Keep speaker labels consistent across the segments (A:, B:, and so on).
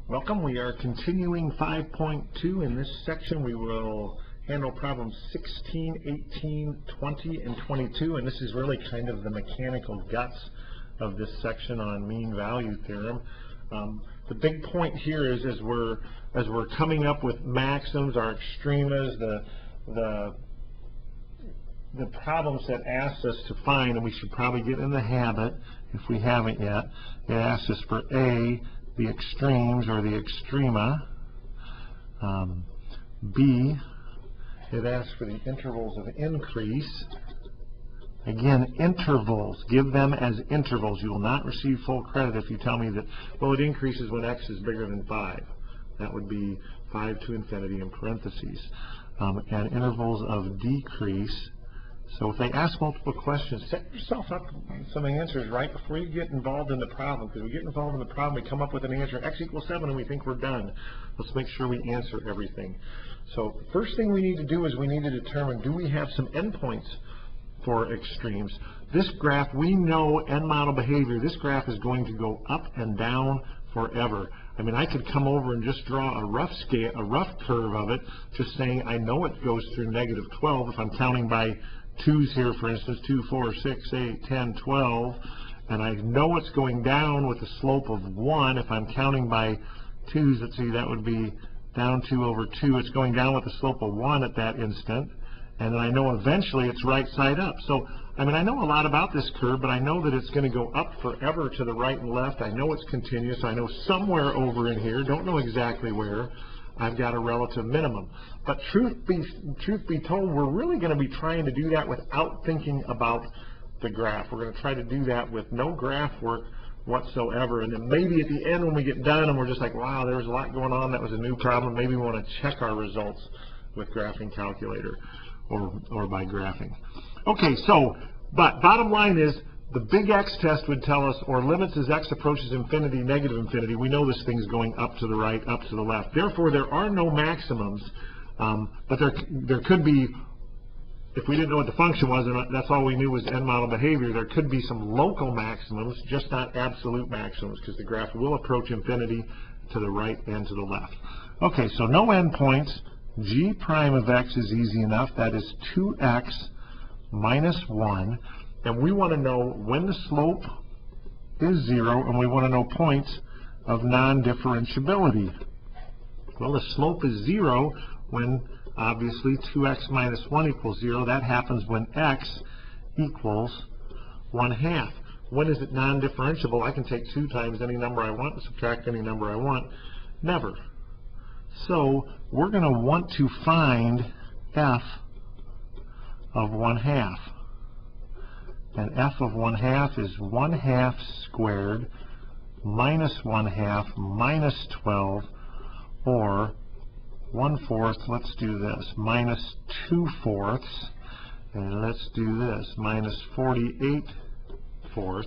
A: Welcome. We are continuing 5.2. In this section we will handle problems 16, 18, 20, and 22, and this is really kind of the mechanical guts of this section on mean value theorem. The big point here is as we're coming up with maxims, our extremas, the problem set asks us to find, and we should probably get in the habit if we haven't yet. It asks us for A, the extremes or the extrema. B, it asks for the intervals of increase. Again, intervals. Give them as intervals. You will not receive full credit if you tell me that, well, it increases when x is bigger than 5. That would be 5 to infinity in parentheses. And intervals of decrease. So if they ask multiple questions, set yourself up some answers right before you get involved in the problem. Because we get involved in the problem, we come up with an answer, x equals 7, and we think we're done. Let's make sure we answer everything. So the first thing we need to do is we need to determine, do we have some endpoints for extremes? This graph, we know end model behavior, this graph is going to go up and down forever. I mean, I could come over and just draw a rough curve of it, just saying I know it goes through negative 12 if I'm counting by 2's here, for instance, 2, 4, 6, 8, 10, 12, and I know it's going down with a slope of 1 if I'm counting by 2's. Let's see, that would be down 2 over 2. It's going down with a slope of 1 at that instant, and then I know eventually it's right side up. So, I mean, I know a lot about this curve, but I know that it's going to go up forever to the right and left. I know it's continuous. I know somewhere over in here, don't know exactly where, I've got a relative minimum. But truth be told, we're really going to be trying to do that without thinking about the graph. We're going to try to do that with no graph work whatsoever. And then maybe at the end when we get done and we're just like, wow, there was a lot going on, that was a new problem, maybe we want to check our results with graphing calculator or by graphing. Okay, so, but bottom line is, the big X test would tell us, or limits as x approaches infinity, negative infinity. We know this thing's going up to the right, up to the left. Therefore, there are no maximums, but there could be, if we didn't know what the function was, and that's all we knew was end model behavior, there could be some local maximums, just not absolute maximums, because the graph will approach infinity to the right and to the left. Okay, so no endpoints. G prime of x is easy enough. That is 2x minus 1. And we want to know when the slope is 0, and we want to know points of non-differentiability. Well, the slope is 0 when, obviously, 2x minus 1 equals 0. That happens when x equals 1/2. When is it non-differentiable? I can take 2 times any number I want and subtract any number I want. Never. So we're going to want to find f of 1/2. And f of 1/2 is 1/2 squared minus 1/2 minus 12, or 1/4, let's do this, minus 2/4, and let's do this, minus 48/4,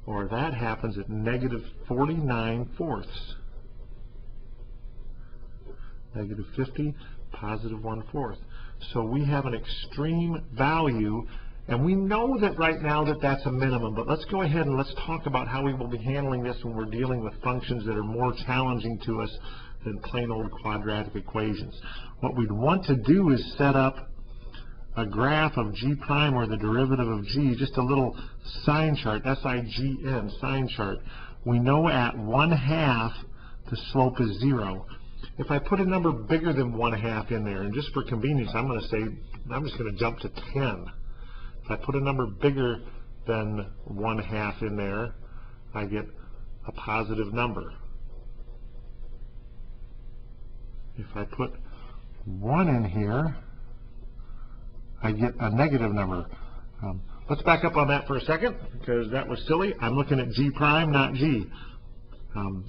A: or that happens at negative 49/4. Negative 50, positive 1/4. So we have an extreme value. And we know that right now that that's a minimum, but let's go ahead and let's talk about how we will be handling this when we're dealing with functions that are more challenging to us than plain old quadratic equations. What we'd want to do is set up a graph of g prime, or the derivative of g, just a little sign chart, S-I-G-N, sign chart. We know at 1/2 the slope is 0. If I put a number bigger than 1/2 in there, and just for convenience, I'm going to say, I'm just going to jump to 10. If I put a number bigger than 1/2 in there, I get a positive number. If I put 1 in here, I get a negative number. Let's back up on that for a second, because that was silly. I'm looking at g prime, not g.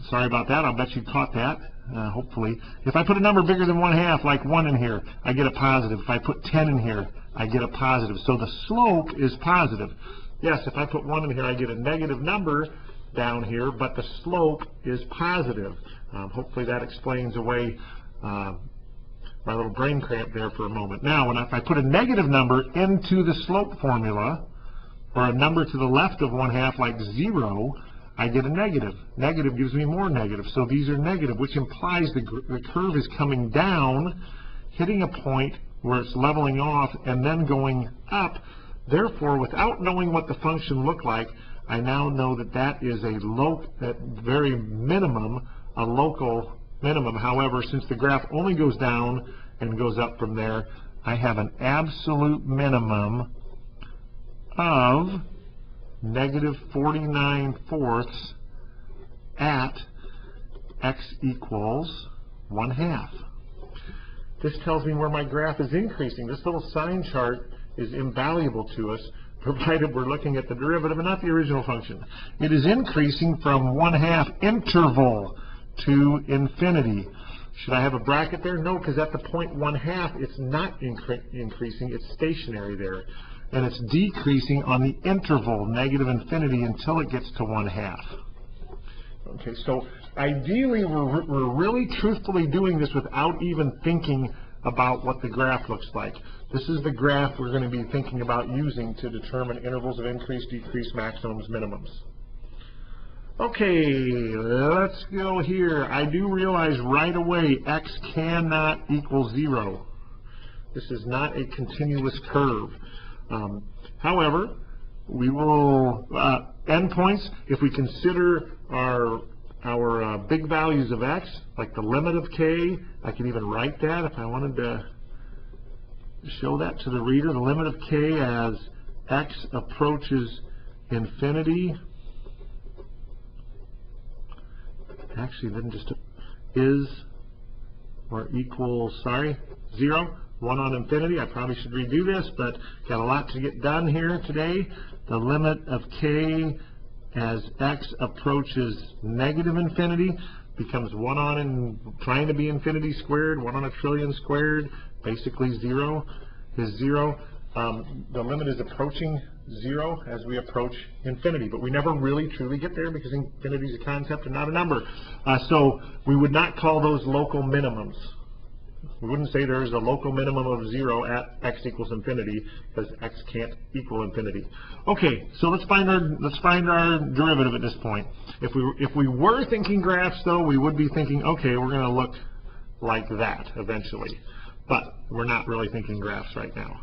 A: Sorry about that. I'll bet you caught that, hopefully. If I put a number bigger than 1/2, like 1 in here, I get a positive. If I put 10 in here, I get a positive. So the slope is positive. Yes, if I put 1 in here, I get a negative number down here, but the slope is positive. Hopefully that explains away my little brain cramp there for a moment. Now, if I put a negative number into the slope formula, or a number to the left of 1/2, like 0, I get a negative. Negative gives me more negative. So these are negative, which implies the curve is coming down, hitting a point where it's leveling off, and then going up. Therefore, without knowing what the function looked like, I now know that that is at very minimum, a local minimum. However, since the graph only goes down and goes up from there, I have an absolute minimum of negative 49/4 at x equals 1/2. This tells me where my graph is increasing. This little sign chart is invaluable to us, provided we're looking at the derivative and not the original function. It is increasing from 1/2 interval to infinity. Should I have a bracket there? No, because at the point 1/2, it's not increasing, it's stationary there. And it's decreasing on the interval, negative infinity, until it gets to 1/2. Okay, so ideally, we're really truthfully doing this without even thinking about what the graph looks like. This is the graph we're going to be thinking about using to determine intervals of increase, decrease, maximums, minimums. Okay, let's go here. I do realize right away x cannot equal 0. This is not a continuous curve. However, we will endpoints, if we consider our big values of x, like the limit of k, I can even write that if I wanted to show that to the reader. The limit of k as x approaches infinity, actually then just is or equals, 0. 1 on infinity. I probably should redo this, but got a lot to get done here today. The limit of k as x approaches negative infinity becomes 1 on trying to be infinity squared, 1 on a trillion squared, basically 0 is 0. The limit is approaching 0 as we approach infinity, but we never really truly get there because infinity is a concept and not a number. So we would not call those local minimums. We wouldn't say there's a local minimum of 0 at x equals infinity, because x can't equal infinity. Okay, so let's find our derivative at this point. If we were thinking graphs, though, we would be thinking, okay, we're going to look like that eventually. But we're not really thinking graphs right now.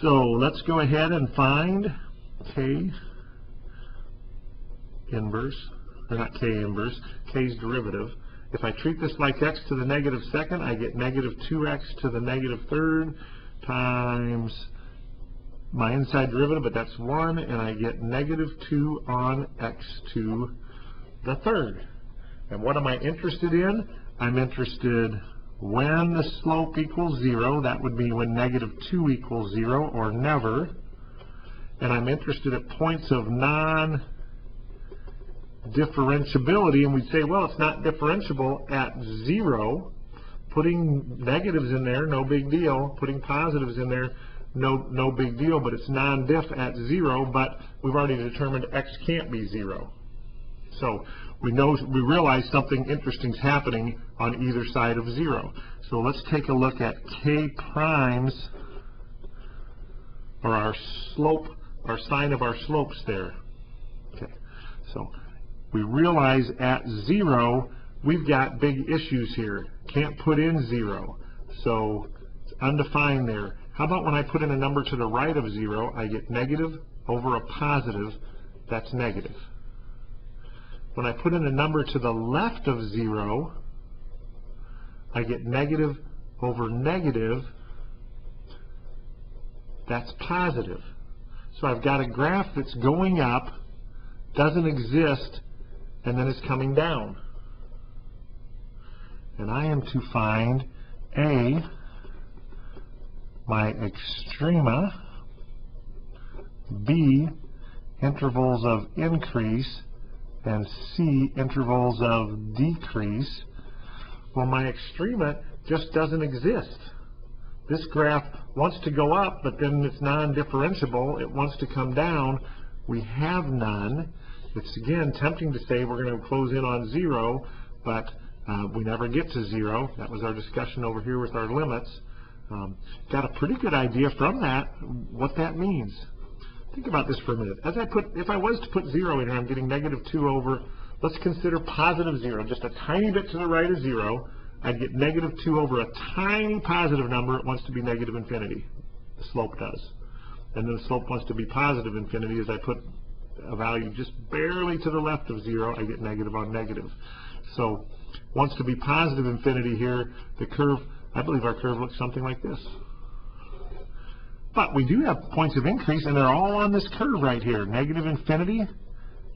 A: So let's go ahead and find k inverse, or not k inverse, k's derivative. If I treat this like x to the negative second, I get negative 2x to the negative third times my inside derivative, but that's 1, and I get negative 2 on x to the third. And what am I interested in? I'm interested when the slope equals 0. That would be when negative 2 equals 0, or never. And I'm interested at points of non-differentiability, and we'd say, well, it's not differentiable at 0. Putting negatives in there, no big deal. Putting positives in there, no big deal, but it's non-diff at 0, but we've already determined x can't be 0. So we realize something interesting is happening on either side of 0. So let's take a look at k primes, or our slope, our sign of our slopes there. Okay, so we realize at 0 we've got big issues here. Can't put in 0, so it's undefined there. How about when I put in a number to the right of 0, I get negative over a positive, that's negative. When I put in a number to the left of 0, I get negative over negative, that's positive. So I've got a graph that's going up, doesn't exist, and then it's coming down. And I am to find A, my extrema, B, intervals of increase, and C, intervals of decrease. Well, my extrema just doesn't exist. This graph wants to go up, but then it's non-differentiable. It wants to come down. We have none. It's, again, tempting to say we're going to close in on 0, but we never get to 0. That was our discussion over here with our limits. Got a pretty good idea from that what that means. Think about this for a minute. If I was to put 0 in here, I'm getting negative 2 over Let's consider positive 0, just a tiny bit to the right of 0. I'd get negative 2 over a tiny positive number. It wants to be negative infinity. The slope does. And then the slope wants to be positive infinity. As I put a value just barely to the left of 0, I get negative on negative. So wants to be positive infinity here. The curve, I believe our curve looks something like this. But we do have points of increase, and they're all on this curve right here. Negative infinity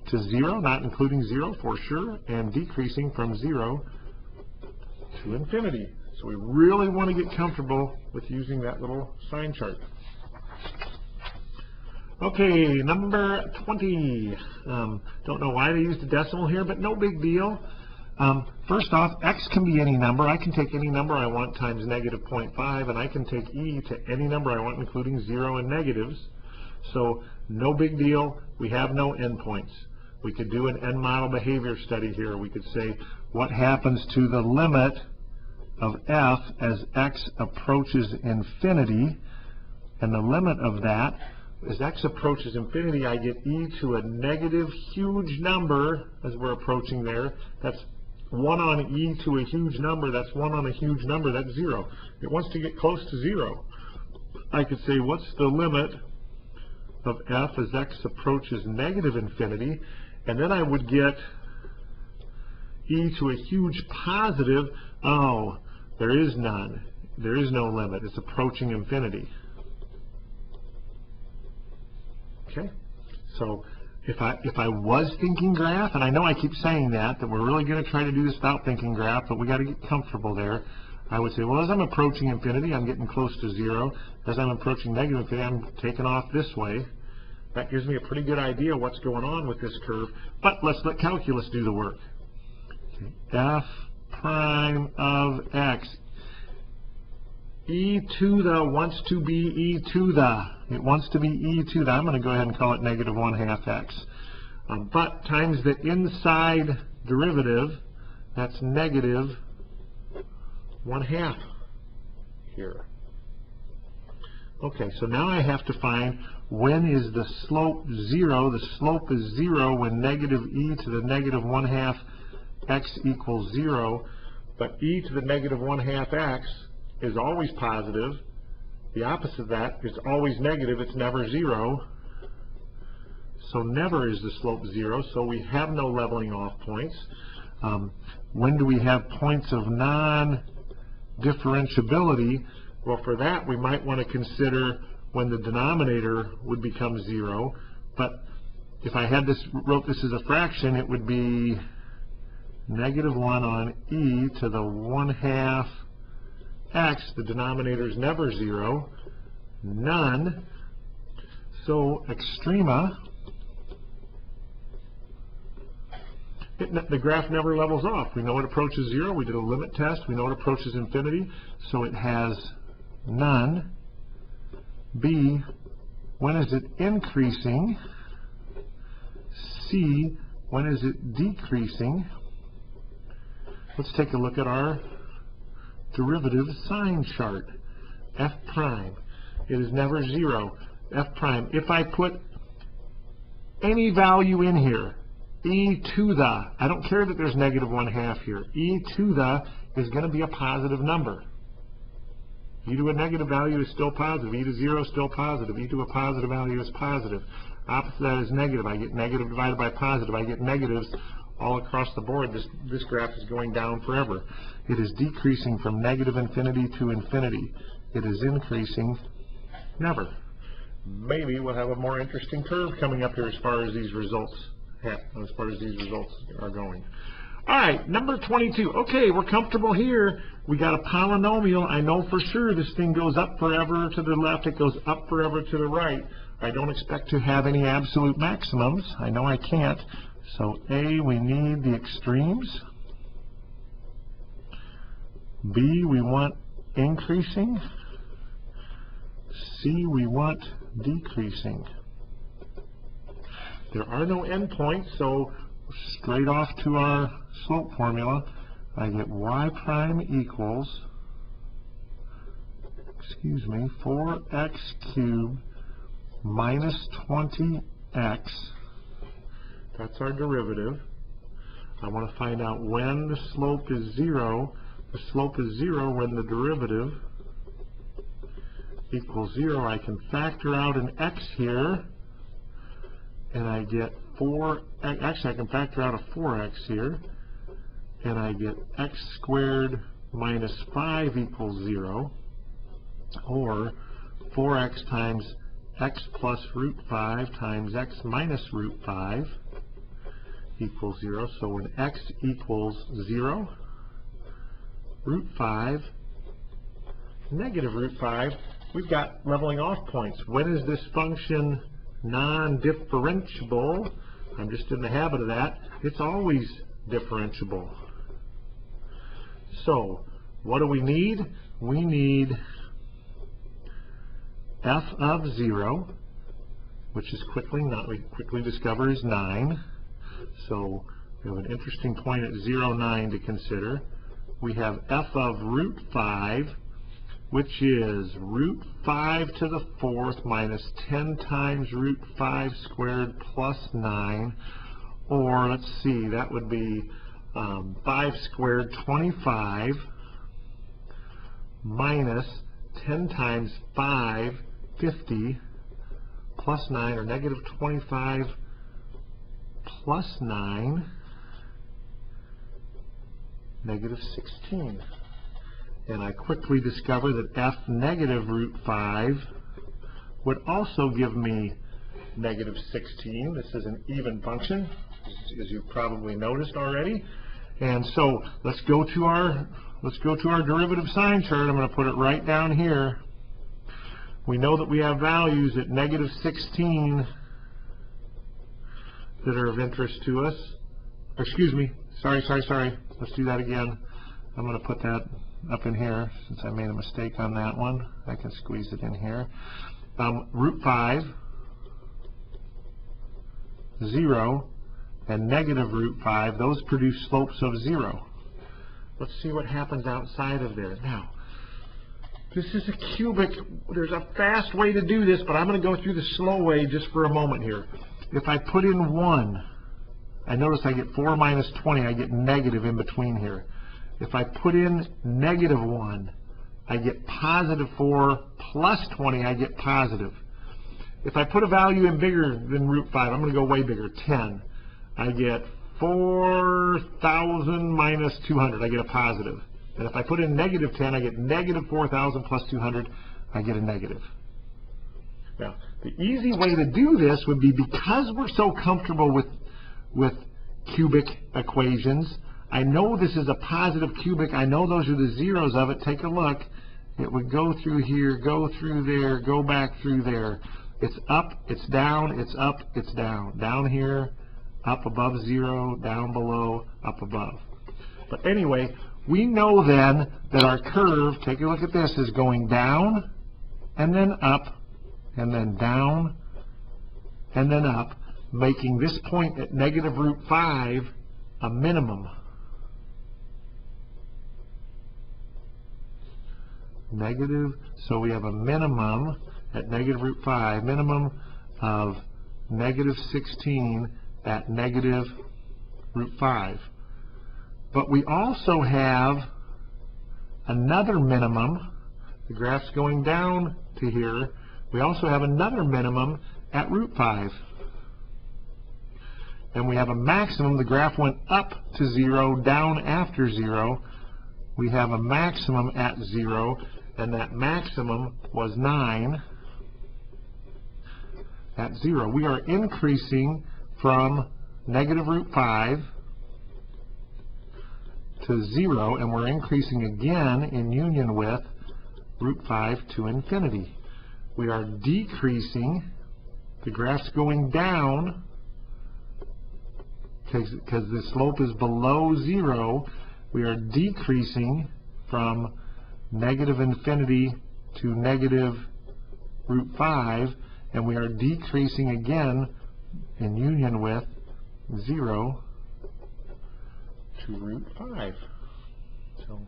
A: to 0, not including 0 for sure, and decreasing from 0 to infinity. So we really want to get comfortable with using that little sign chart. Okay, number 20. Don't know why they used a decimal here, but no big deal. First off, x can be any number. I can take any number I want times negative 0.5, and I can take e to any number I want, including 0 and negatives. So no big deal. We have no endpoints. We could do an end model behavior study here. We could say, what happens to the limit of f as x approaches infinity? And the limit of that, as x approaches infinity, I get e to a negative huge number as we're approaching there. That's 1 on e to a huge number. That's 1 on a huge number. That's 0. It wants to get close to 0. I could say, what's the limit of f as x approaches negative infinity? And then I would get e to a huge positive. Oh, there is none. There is no limit. It's approaching infinity. Okay, so if I was thinking graph, and I know I keep saying that we're really going to try to do this without thinking graph, but we got to get comfortable there. I would say, well, as I'm approaching infinity, I'm getting close to 0. As I'm approaching negative infinity, I'm taking off this way. That gives me a pretty good idea what's going on with this curve. But let's let calculus do the work. Okay. F prime of x. E to the wants to be e to the. It wants to be e to the. I'm going to go ahead and call it negative 1/2 x. But times the inside derivative, that's negative 1/2 here. Okay, so now I have to find when is the slope 0. The slope is 0 when negative e to the negative 1/2 x equals 0. But e to the negative 1/2 x is always positive. The opposite of that is always negative. It's never 0. So never is the slope 0. So we have no leveling off points. When do we have points of non-differentiability? Well, for that we might want to consider when the denominator would become 0. But if I had this, wrote this as a fraction, it would be negative 1 on e to the 1/2 x. The denominator is never 0. None. So extrema, the graph never levels off. We know it approaches 0. We did a limit test. We know it approaches infinity. So it has none. B, when is it increasing? C, when is it decreasing? Let's take a look at our derivative sign chart. F prime. It is never 0. F prime. If I put any value in here, e to the, I don't care that there's negative 1/2 here, e to the is going to be a positive number. E to a negative value is still positive. E to 0 is still positive. E to a positive value is positive. Opposite of that is negative. I get negative divided by positive. I get negatives all across the board. This graph is going down forever. It is decreasing from negative infinity to infinity. It is increasing never. Maybe we'll have a more interesting curve coming up here as far as these results are going. All right, number 22. Okay, we're comfortable here. We got a polynomial. I know for sure this thing goes up forever to the left. It goes up forever to the right. I don't expect to have any absolute maximums. I know I can't. So A, we need the extremes. B, we want increasing. C, we want decreasing. There are no endpoints, so straight off to our slope formula, I get y prime equals, 4x cubed minus 20x. That's our derivative. I want to find out when the slope is 0. The slope is 0 when the derivative equals 0. I can factor out an x here, and I get 4, actually I can factor out a 4x here, and I get x squared minus 5 equals 0, or 4x times x plus root 5 times x minus root 5 equals 0. So when x equals 0, root 5, negative root 5, we've got leveling off points. When is this function non-differentiable? I'm just in the habit of that. It's always differentiable. So what do we need? We need f of 0, which is we quickly discover is 9. So we have an interesting point at 0, 9 to consider. We have f of root 5, which is root 5 to the 4th minus 10 times root 5 squared plus 9, or let's see, that would be 5 squared 25 minus 10 times 5, 50, plus 9, or negative 25 plus 9, negative 16. And I quickly discover that f negative root 5 would also give me negative 16. This is an even function, as you've probably noticed already. And so let's go to our derivative sign chart. I'm going to put it right down here. We know that we have values at negative 16 that are of interest to us. Or excuse me, sorry. Let's do that again. I'm going to put that up in here since I made a mistake on that one. I can squeeze it in here. Root 5, 0, and negative root 5, those produce slopes of 0. Let's see what happens outside of there. Now, this is a cubic. There's a fast way to do this, but I'm going to go through the slow way just for a moment here. If I put in 1, I notice I get 4 minus 20. I get negative in between here. If I put in negative 1, I get positive 4 plus 20. I get positive. If I put a value in bigger than root 5, I'm going to go way bigger, 10. I get 4,000 minus 200. I get a positive. And if I put in negative 10, I get negative 4,000 plus 200. I get a negative. Now, the easy way to do this would be, because we're so comfortable with cubic equations, I know this is a positive cubic. I know those are the zeros of it. Take a look. It would go through here, go through there, go back through there. It's up, it's down, it's up, it's down. Down here, up above 0, down below, up above. But anyway, we know then that our curve, take a look at this, is going down and then up and then down and then up, making this point at negative root 5 a minimum. Negative, so we have a minimum at negative root 5, minimum of negative 16 at negative root 5. But we also have another minimum. The graph's going down to here. We also have another minimum at root 5. And we have a maximum. The graph went up to 0, down after 0. We have a maximum at 0, and that maximum was 9 at 0. We are increasing from negative root 5 to 0, and we're increasing again in union with root 5 to infinity. We are decreasing. The graph's going down because the slope is below 0. We are decreasing from negative infinity to negative root 5, and we are decreasing again in union with 0 to root 5. So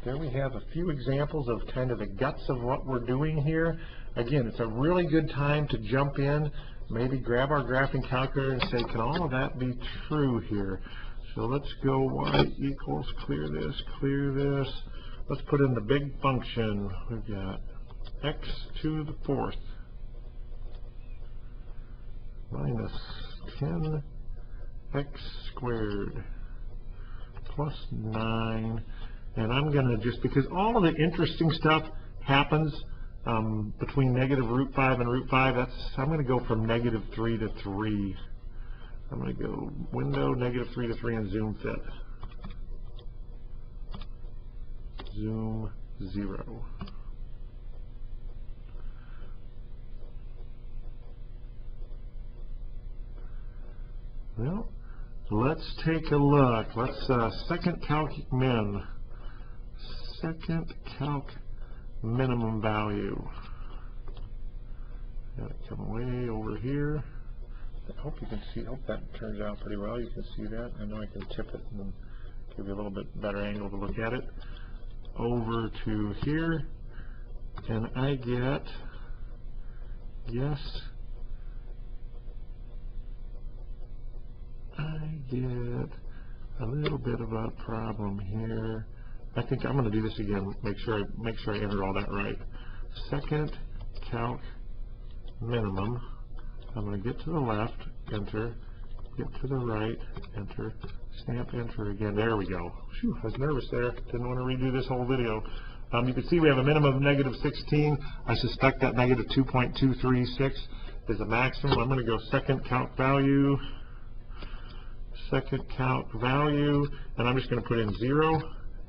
A: there we have a few examples of kind of the guts of what we're doing here. Again, it's a really good time to jump in, maybe grab our graphing calculator and say, can all of that be true here? So let's go y equals, clear this. Let's put in the big function. We've got x to the 4th minus 10x squared plus 9. And I'm going to just, because all of the interesting stuff happens between negative root 5 and root 5, I'm going to go from negative 3 to 3. I'm going to go window, negative 3 to 3, and zoom fit. Zoom 0. Well, let's take a look. Let's second calc min. Second calc minimum value. Got it come way over here. I hope you can see. Hope that turns out pretty well. You can see that. I know I can tip it and give you a little bit better angle to look at it. Over to here, and I get, yes, I get a little bit of a problem here. I think I'm going to do this again. Make sure I enter all that right. Second calc minimum. I'm going to get to the left, enter, get to the right, enter, stamp enter again. There we go. Whew, I was nervous there. Didn't want to redo this whole video. You can see we have a minimum of negative 16. I suspect that negative 2.236 is a maximum. I'm going to go second calc value, and I'm just going to put in 0.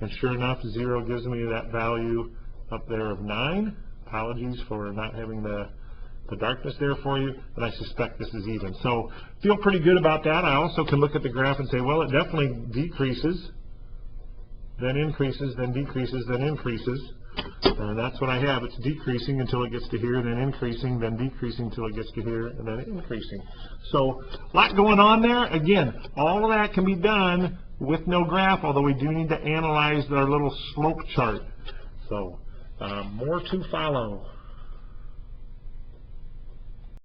A: And sure enough, 0 gives me that value up there of 9. Apologies for not having the darkness there for you, and I suspect this is even. So feel pretty good about that. I also can look at the graph and say, well, it definitely decreases, then increases, then decreases, then increases. And that's what I have. It's decreasing until it gets to here, then increasing, then decreasing until it gets to here, and then increasing. So a lot going on there. Again, all of that can be done with no graph, although we do need to analyze our little slope chart. So more to follow.